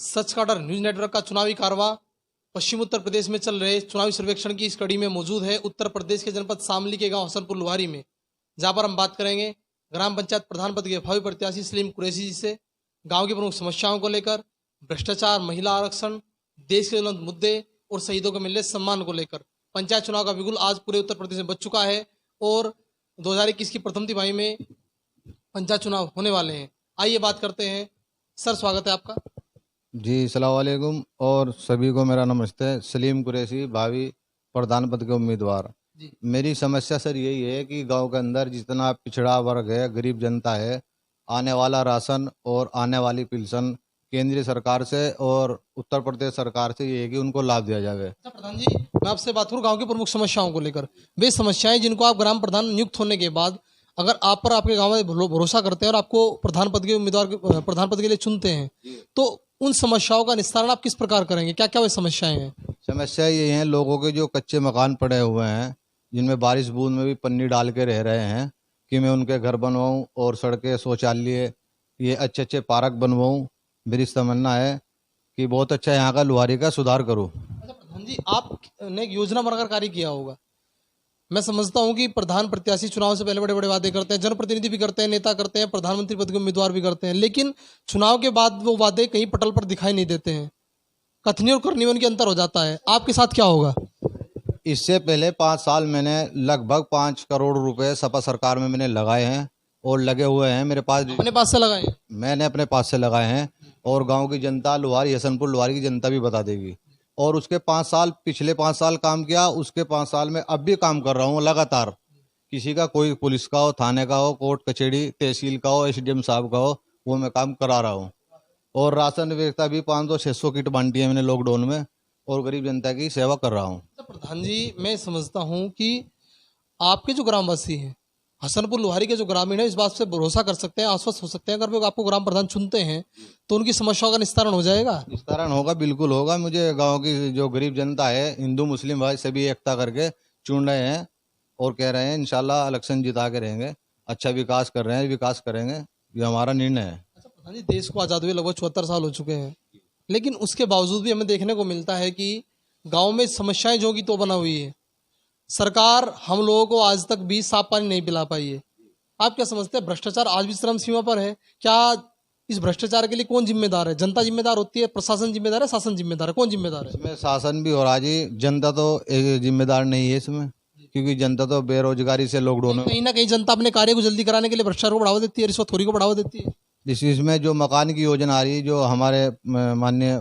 सच का डर news network का चुनावी कारवा पश्चिम उत्तर प्रदेश में चल रहे चुनावी सर्वेक्षण की इस कड़ी में मौजूद है उत्तर प्रदेश के जनपद शामली के गांव हसनपुर लुहारी में, जहां पर हम बात करेंगे ग्राम पंचायत प्रधान पद के भावी प्रत्याशी सलीम कुरैशी जी से गांव की प्रमुख समस्याओं को लेकर, भ्रष्टाचार, महिला आरक्षण, देश के ज्वलंत मुद्दे और शहीदों को मिल रहे सम्मान को लेकर। पंचायत चुनाव का बिगुल आज पूरे उत्तर प्रदेश में बच चुका है और 2021 की प्रथम तिमाही में पंचायत चुनाव होने वाले हैं। आइए बात करते हैं। सर, स्वागत है आपका। जी अस्सलाम वालेकुम और सभी को मेरा नमस्ते। सलीम कुरैशी, भावी प्रधान पद के उम्मीदवार। जी। मेरी समस्या सर यही है कि गांव के अंदर जितना पिछड़ा वर्ग है, गरीब जनता है, आने वाला राशन और आने वाली पेंशन केंद्रीय सरकार से और उत्तर प्रदेश सरकार से ये है कि उनको लाभ दिया जाए। अच्छा प्रधान जी, मैं आपसे बात करूँ गांव की प्रमुख समस्याओं को लेकर। वे समस्याएं जिनको आप ग्राम प्रधान नियुक्त होने के बाद अगर आप पर आपके गांव में भरोसा करते हैं और आपको प्रधान पद के उम्मीदवार प्रधान पद के लिए चुनते हैं, तो उन समस्याओं का निस्तारण आप किस प्रकार करेंगे? क्या क्या वे समस्याएं हैं? समस्या ये है, लोगों के जो कच्चे मकान पड़े हुए हैं, जिनमें बारिश बूंद में भी पन्नी डाल के रह रहे हैं, कि मैं उनके घर बनवाऊं और सड़कें, शौचालय, ये अच्छे अच्छे पार्क बनवाऊं। मेरी तमन्ना है कि बहुत अच्छा यहाँ का लुहारी का सुधार करूँ। अच्छा प्रधान जी, आपने एक योजना बनाकर कार्य किया होगा। मैं समझता हूं कि प्रधान प्रत्याशी चुनाव से पहले बड़े बड़े वादे करते हैं, जनप्रतिनिधि भी करते हैं, नेता करते हैं, प्रधानमंत्री पद के उम्मीदवार भी करते हैं, लेकिन चुनाव के बाद वो वादे कहीं पटल पर दिखाई नहीं देते हैं। कथनी और करनी में उनके अंतर हो जाता है। आपके साथ क्या होगा? इससे पहले 5 साल मैंने लगभग 5 करोड़ रुपए सपा सरकार में मैंने लगाए हैं और लगे हुए हैं मेरे पास। अपने पास से लगाए हैं? मैंने अपने पास से लगाए हैं और गांव की जनता, लुहारी, हसनपुर लुहारी की जनता भी बता देगी। और उसके 5 साल, पिछले 5 साल काम किया, उसके 5 साल में अब भी काम कर रहा हूँ लगातार। किसी का, कोई पुलिस का हो, थाने का हो, कोर्ट कचहरी, तहसील का हो, एसडीएम साहब का हो, वो मैं काम करा रहा हूँ। और राशन व्यवस्था भी 500-600 किट बांटी है मैंने लॉकडाउन में और गरीब जनता की सेवा कर रहा हूँ। तो प्रधान जी, मैं समझता हूं कि आपके जो ग्रामवासी हैं, हसनपुर लुहारी के जो ग्रामीण है, इस बात से भरोसा कर सकते हैं, आश्वस्त हो सकते हैं, अगर वो आपको ग्राम प्रधान चुनते हैं तो उनकी समस्याओं का निस्तारण हो जाएगा। निस्तारण होगा, बिल्कुल होगा। मुझे गांव की जो गरीब जनता है, हिंदू मुस्लिम भाई सभी एकता करके चुन रहे हैं और कह रहे हैं इंशाल्लाह इलेक्शन जिता के रहेंगे। अच्छा विकास कर रहे हैं, विकास करेंगे, ये हमारा निर्णय है। अच्छा प्रधान जी, देश को आज़ाद हुए लगभग 74 साल हो चुके हैं, लेकिन उसके बावजूद भी हमें देखने को मिलता है कि गांव में समस्याएं जो की तो बना हुई है। सरकार हम लोगों को आज तक भी साफ पानी नहीं पिला पाई है। आप क्या समझते हैं, भ्रष्टाचार आज भी चरम सीमा पर है? क्या इस भ्रष्टाचार के लिए कौन जिम्मेदार है? जनता जिम्मेदार होती है, प्रशासन जिम्मेदार है, शासन जिम्मेदार है? कौन जिम्मेदार है? इसमें शासन भी हो रहा जी, जनता तो जिम्मेदार नहीं है इसमें, क्योंकि जनता तो बेरोजगारी से लॉकडाउन में। कहीं ना कहीं जनता अपने कार्य को जल्दी कराने के लिए भ्रष्टाचार को बढ़ावा देती है, रिश्वतखोरी को बढ़ावा देती है। इसमें जो मकान की योजना आ रही है, जो हमारे माननीय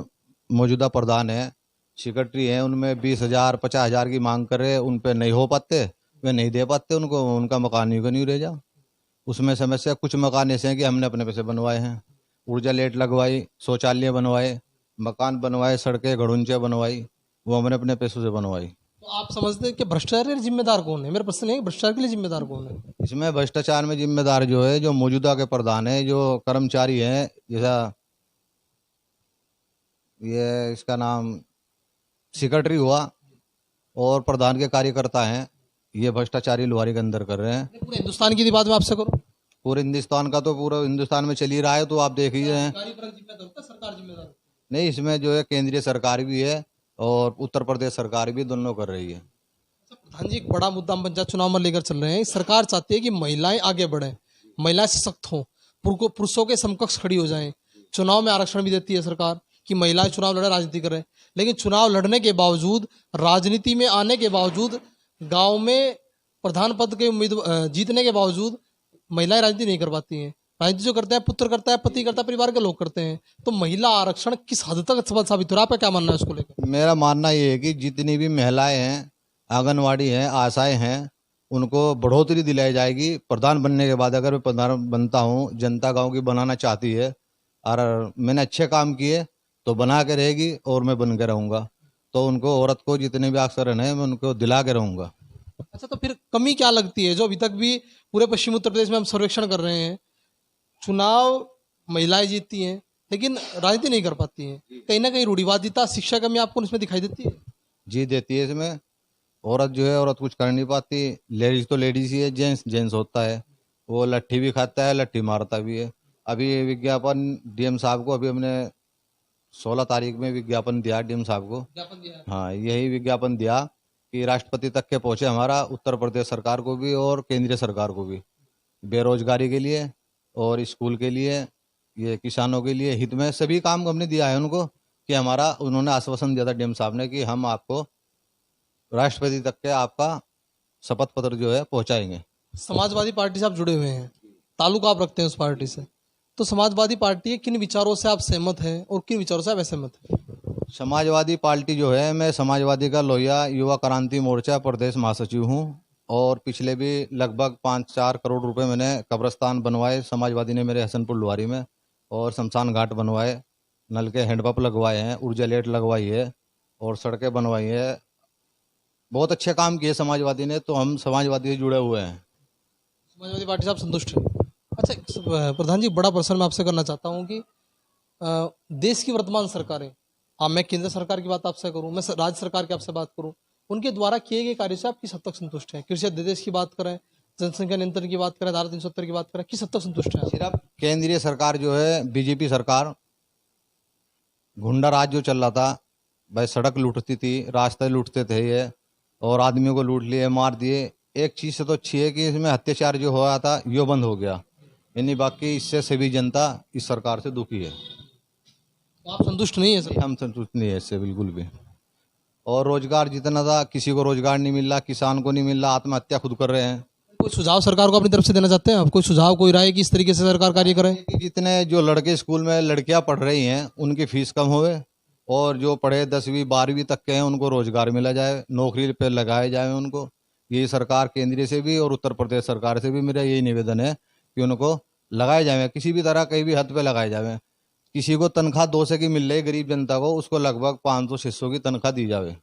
मौजूदा प्रधान है, सेक्रेटरी हैं, उनमें 20,000 50,000 की मांग कर रहे हैं, उन पे नहीं हो पाते, वे नहीं दे पाते उनको, उनका मकान ही को नहीं रह जा। उसमें समस्या, कुछ मकान ऐसे हैं कि हमने अपने पैसे बनवाए हैं, ऊर्जा लाइट लगवाई, शौचालय बनवाए, मकान बनवाए, सड़कें घड़ुंचे बनवाई, वो हमने अपने पैसों से बनवाई। तो आप समझते हैं कि भ्रष्टाचार के लिए जिम्मेदार कौन है? मेरा प्रश्न है कि भ्रष्टाचार के लिए जिम्मेदार कौन है? इसमें भ्रष्टाचार में जिम्मेदार जो है, जो मौजूदा के प्रधान है, जो कर्मचारी हैं, जैसा ये इसका नाम सेक्रेटरी हुआ और प्रधान के कार्यकर्ता हैं, ये भ्रष्टाचारी लुहारी के अंदर कर रहे हैं। पूरे हिंदुस्तान की बात मैं आपसे करूं, पूरे हिंदुस्तान का तो पूरा हिंदुस्तान में चल ही रहा है, तो आप देख ही रहे हैं। सरकार जिम्मेदार? नहीं, इसमें जो है केंद्रीय सरकार भी है और उत्तर प्रदेश सरकार भी, दोनों कर रही है। प्रधान जी, एक बड़ा मुद्दा हम पंचायत चुनाव में लेकर चल रहे हैं। सरकार चाहती है कि महिलाएं आगे बढ़ें, महिलाएं सशक्त हों, पुरुषों के समकक्ष खड़ी हो जाएं। चुनाव में आरक्षण भी देती है सरकार कि महिलाएं चुनाव लड़े, राजनीति करें, लेकिन चुनाव लड़ने के बावजूद, राजनीति में आने के बावजूद, गांव में प्रधान पद के उम्मीदवार जीतने के बावजूद महिलाएं राजनीति नहीं कर पाती हैं। राजनीति जो करते हैं, पुत्र करता है, पति करता है, परिवार के लोग करते हैं। तो महिला आरक्षण किस हद तक सफल साबित हो रहा है? आपका क्या मानना है उसको लेकर? मेरा मानना ये है कि जितनी भी महिलाएं हैं, आंगनवाड़ी हैं, आशाएं हैं, उनको बढ़ोतरी दिलाई जाएगी प्रधान बनने के बाद। अगर मैं प्रधान बनता हूँ, जनता गांव की बनाना चाहती है और मैंने अच्छे काम किए तो बना के रहेगी और मैं बन के रहूँगा। तो उनको, औरत को जितने भी अवसर हैं, मैं उनको दिला के रहूँगा। अच्छा, तो फिर कमी क्या लगती है जो अभी तक भी पूरे पश्चिम उत्तर प्रदेश में हम सर्वेक्षण कर रहे हैं? चुनाव महिलाएं जीतती हैं लेकिन राजनीति नहीं कर पाती हैं। कहीं ना कहीं रूढ़िवादिता, शिक्षा कमी आपको इसमें दिखाई देती है? जी देती है। इसमें औरत जो है, औरत कुछ कर नहीं पाती। लेडीज तो लेडीज ही है, जेंट्स जेंट्स होता है। वो लट्ठी भी खाता है, लट्ठी मारता भी है। अभी विज्ञापन डीएम साहब को अभी हमने 16 तारीख में विज्ञापन दिया डीएम साहब को। ज्ञापन दिया है। हाँ, यही विज्ञापन दिया कि राष्ट्रपति तक के पहुंचे हमारा उत्तर प्रदेश सरकार को भी और केंद्रीय सरकार को भी, बेरोजगारी के लिए और स्कूल के लिए, ये किसानों के लिए हित में सभी काम हमने दिया है उनको, कि हमारा उन्होंने आश्वासन दिया था डीएम साहब ने कि हम आपको राष्ट्रपति तक के आपका शपथ पत्र जो है पहुंचाएंगे। समाजवादी पार्टी से आप जुड़े हुए हैं, ताल्लुक आप रखते हैं उस पार्टी से, तो समाजवादी पार्टी के किन विचारों से आप सहमत हैं और किन विचारों से आप असहमत हैं? समाजवादी पार्टी जो है, मैं समाजवादी का लोहिया युवा क्रांति मोर्चा प्रदेश महासचिव हूँ और पिछले भी लगभग 5-4 करोड़ रुपए मैंने कब्रिस्तान बनवाए समाजवादी ने मेरे हसनपुर लुहारी में, और शमशान घाट बनवाए, नल के हैंडपंप लगवाए हैं, ऊर्जा लाइट लगवाई है और सड़कें बनवाई है। बहुत अच्छे काम किए समाजवादी ने, तो हम समाजवादी से जुड़े हुए हैं। समाजवादी पार्टी से आप संतुष्ट हैं? अच्छा प्रधान जी, बड़ा प्रश्न मैं आपसे करना चाहता हूँ कि देश की वर्तमान सरकारें, मैं केंद्र सरकार की बात आपसे करूँ, मैं राज्य सरकार की आपसे बात करूँ, उनके द्वारा किए गए कार्य से आप किस हद तक संतुष्ट हैं? कृषि अध्यादेश की बात करें, जनसंख्या नियंत्रण की बात करें, धारा 370 की बात करें, किस हद तक संतुष्ट हैं? सिर्फ केंद्रीय सरकार जो है, बीजेपी सरकार, गुंडा राज जो चल रहा था भाई, सड़क लूटती थी, रास्ते लूटते थे ये, और आदमियों को लूट लिए, मार दिए। एक चीज से तो अच्छी है कि इसमें अत्याचार जो हो रहा था यो बंद हो गया, यानी बाकी इससे सभी जनता इस सरकार से दुखी है। तो आप संतुष्ट नहीं है सर? हम संतुष्ट नहीं है इससे बिल्कुल भी। और रोजगार जितना था, किसी को रोजगार नहीं मिल रहा, किसान को नहीं मिल रहा, आत्महत्या खुद कर रहे हैं। कोई सुझाव सरकार को अपनी तरफ से देना चाहते हैं आप? कोई सुझाव, कोई राय कि इस तरीके से सरकार कार्य करे? कि जितने जो लड़के स्कूल में लड़कियां पढ़ रही हैं उनकी फीस कम होवे, और जो पढ़े 10वीं 12वीं तक के हैं उनको रोजगार मिला जाए, नौकरी पे लगाए जाए उनको। ये सरकार केंद्रीय से भी और उत्तर प्रदेश सरकार से भी मेरा यही निवेदन है कि उनको लगाए जाए, किसी भी तरह कहीं भी हद पे लगाए जाए। किसी को तनख्वाह 200 की मिल रही गरीब जनता को, उसको लगभग 500-600 की तनख्वाह दी जाए।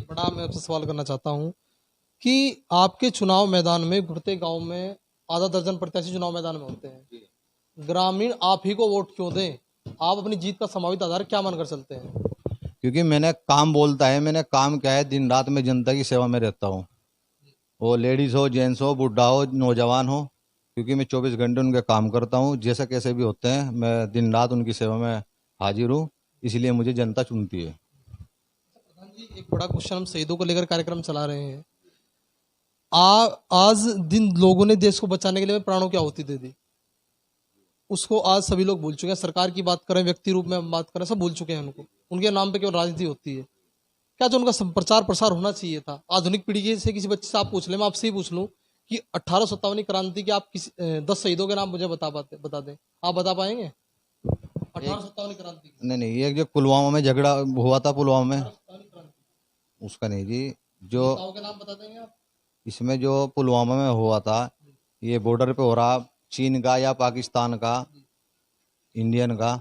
बड़ा मैं आपसे सवाल करना चाहता हूँ कि आपके चुनाव मैदान में, प्रत्येक गांव में आधा दर्जन प्रत्याशी चुनाव मैदान में होते हैं, ग्रामीण आप ही को वोट क्यों दें? आप अपनी जीत का संभावित आधार क्या मानकर चलते हैं? क्योंकि मैंने काम बोलता है, मैंने काम क्या है, दिन रात में जनता की सेवा में रहता हूँ, वो लेडीज हो, जेंट्स हो, बुढ़ा हो, नौजवान हो, क्योंकि मैं 24 घंटे उनके काम करता हूँ, जैसे कैसे भी होते हैं, मैं दिन रात उनकी सेवा में हाजिर हूँ, इसलिए मुझे जनता चुनती है। प्रधान जी, एक बड़ा क्वेश्चन, हम शहीदों को लेकर कार्यक्रम चला रहे हैं। आज दिन लोगों ने देश को बचाने के लिए प्राणों की आहुति दे दी, उसको आज सभी लोग भूल चुके हैं। सरकार की बात करें, व्यक्ति रूप में हम बात करें, सब भूल चुके हैं उनको। उनके नाम पे केवल राजनीति होती है। क्या जो उनका प्रचार प्रसार होना चाहिए था? आधुनिक पीढ़ी से किसी बच्चे से आप पूछ ले, मैं आपसे ही पूछ लूं कि 1857 क्रांति के आप किसी 10 शहीदों के नाम मुझे बता दें, आप बता पाएंगे? 1857 क्रांति, नहीं, ये जो पुलवामा में झगड़ा हुआ था, पुलवामा में, उसका नहीं जी, जो नेताओं के नाम बता देंगे आप? इसमें जो पुलवामा में हुआ था, ये बॉर्डर पे हो रहा, चीन का या पाकिस्तान का, इंडियन का।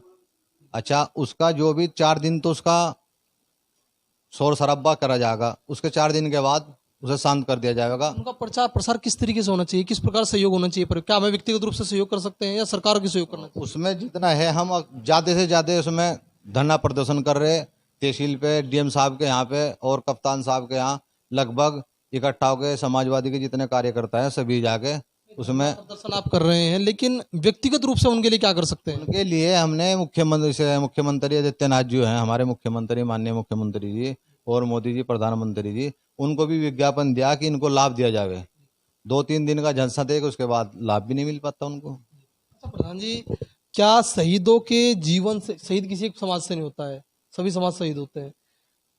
अच्छा, उसका जो भी 4 दिन तो उसका शोर शराबा करा जाएगा, उसके 4 दिन के बाद उसे शांत कर दिया जाएगा। उनका प्रचार प्रसार किस तरीके से होना चाहिए, किस प्रकार सहयोग होना चाहिए? पर क्या हमें व्यक्तिगत रूप से सहयोग कर सकते हैं या सरकार की सहयोग करना चाहिए? उसमें जितना है, हम ज्यादा से ज्यादा उसमें धरना प्रदर्शन कर रहे, तहसील पे, डीएम साहब के यहाँ पे और कप्तान साहब के यहाँ लगभग इकट्ठा होकर समाजवादी के जितने कार्यकर्ता हैं सभी जाके उसमें प्रदर्शन आप कर रहे हैं, लेकिन व्यक्तिगत रूप से उनके लिए क्या कर सकते हैं? उनके लिए हमने मुख्यमंत्री आदित्यनाथ जी हैं, हमारे मुख्यमंत्री, माननीय मुख्यमंत्री जी, और मोदी जी प्रधानमंत्री जी, उनको भी विज्ञापन दिया कि इनको लाभ दिया जाए। 2-3 दिन का झंसा देगा, उसके बाद लाभ भी नहीं मिल पाता उनको। अच्छा प्रधान जी, क्या शहीदों के जीवन से, शहीद किसी एक समाज से नहीं होता है, सभी समाज शहीद होते हैं,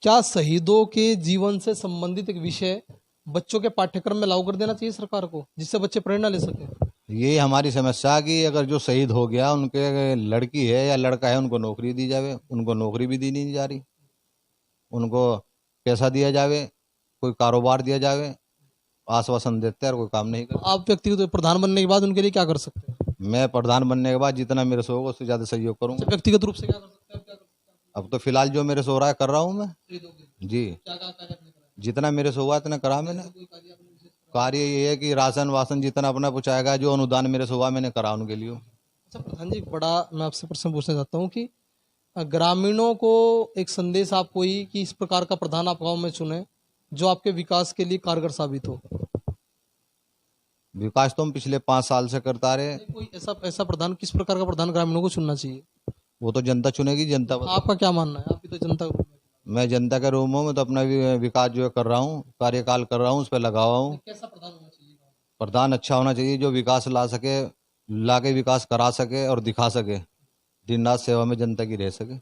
क्या शहीदों के जीवन से संबंधित एक विषय बच्चों के पाठ्यक्रम में लागू कर देना चाहिए सरकार को, जिससे बच्चे प्रेरणा ले सकें? यही हमारी समस्या कि अगर जो शहीद हो गया, उनके लड़की है या लड़का है, उनको नौकरी दी जाए, उनको नौकरी भी दी नहीं जा रही, उनको पैसा दिया जाए, कोई कारोबार दिया जाए, आश्वासन देते हैं और कोई काम नहीं करते। आप व्यक्तिगत प्रधान बनने के बाद उनके लिए क्या कर सकते हैं? मैं प्रधान बनने के बाद जितना मेरे से होगा उससे ज्यादा सहयोग करूंगा। व्यक्तिगत रूप से क्या कर सकते हैं? अब तो फिलहाल जो मेरे से हो रहा है कर रहा हूँ मैं जी, क्या कार्य आपने करा? जितना मेरे से हुआ इतना करा मैंने। कार्य ये है कि राशन वासन जितना अपना पहुँचाएगा, जो अनुदान मेरे से हुआ मैंने करा उनके लिए। अच्छा प्रधान जी, बड़ा मैं आपसे प्रश्न पूछना चाहता हूँ कि ग्रामीणों को एक संदेश आप कोई कि इस प्रकार का प्रधान आप गांव में चुने जो आपके विकास के लिए कारगर साबित हो। विकास तो हम पिछले 5 साल से करता रहे। कोई ऐसा प्रधान, किस प्रकार का प्रधान ग्रामीणों को चुनना चाहिए? वो तो जनता चुनेगी, जनता आपका क्या मानना है? आप भी तो जनता को मैं जनता के रूम में तो अपना विकास जो है कर रहा हूँ, कार्यकाल कर रहा हूँ, उस पर लगा हुआ हूँ। कैसा प्रधान होना चाहिए? प्रधान अच्छा होना चाहिए, जो विकास ला सके, ला के विकास करा सके और दिखा सके, दिन रात सेवा में जनता की रह सके।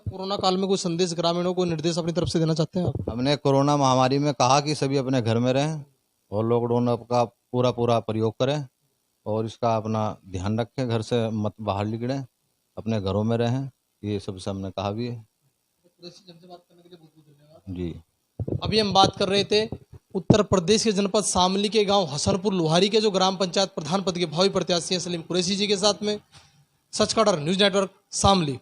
कोरोना काल में कोई संदेश ग्रामीणों को, निर्देश अपनी तरफ से देना चाहते हैं आप? हमने कोरोना महामारी में कहा कि सभी अपने घर में रहें और लॉकडाउन का पूरा पूरा प्रयोग करें और इसका अपना ध्यान रखें, घर से मत बाहर निकलें, अपने घरों में रहें, ये सब से हमने कहा भी है जी। अभी हम बात कर रहे थे उत्तर प्रदेश के जनपद शामली के गांव हसनपुर लोहारी के जो ग्राम पंचायत प्रधान पद के भावी प्रत्याशी हैं सलीम कुरैशी जी के साथ में। सच का डर न्यूज नेटवर्क शामली।